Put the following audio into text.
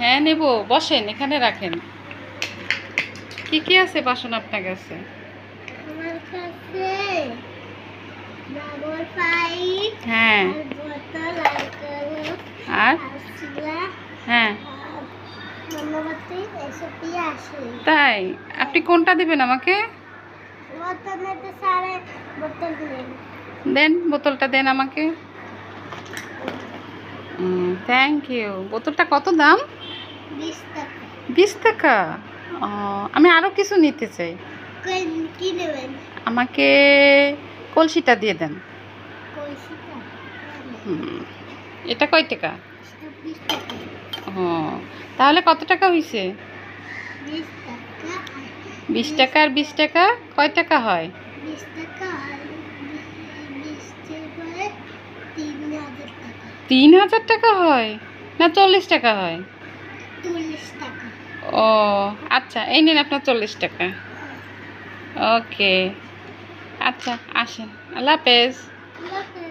হ্যাঁ নেব, বসেন, এখানে রাখেন। কি কি আছে বাসন আপনার কাছে? আমার কাছে ডাবল পাইপ হ্যাঁ, আর বোতল আর কলস আর আর শিলা হ্যাঁ, আর মোমবাতি এসব দিয়ে আসে। তাই? আপনি কোনটা দিবেন আমাকে? বোতল নিতে সারে বোতল নেই। দেন, বোতলটা দেন আমাকে। Thank you. বোতলটা কত দাম? 20 টাকা। 20 টাকা? ও, আমি আরও কিছু নিতে চাই। কি নেবেন? আমাকে কলসিটা দিয়ে দেন। কলসিটা? হুম, এটা কয় টাকা? 20 টাকা। ও, তাহলে কত টাকা হয়েছে? 20 টাকা। 20 টাকা আর 20 টাকা কয় টাকা হয়? 20 টাকা আর 20 করে 3000 টাকা। 3000 টাকা হয় না 40 টাকা হয়? 40 টাকা। ও আচ্ছা, এই নিন আপনার 40 টাকা। ওকে, আচ্ছা আসেন, আল্লাহ হাফেজ। আল্লাহ হাফেজ।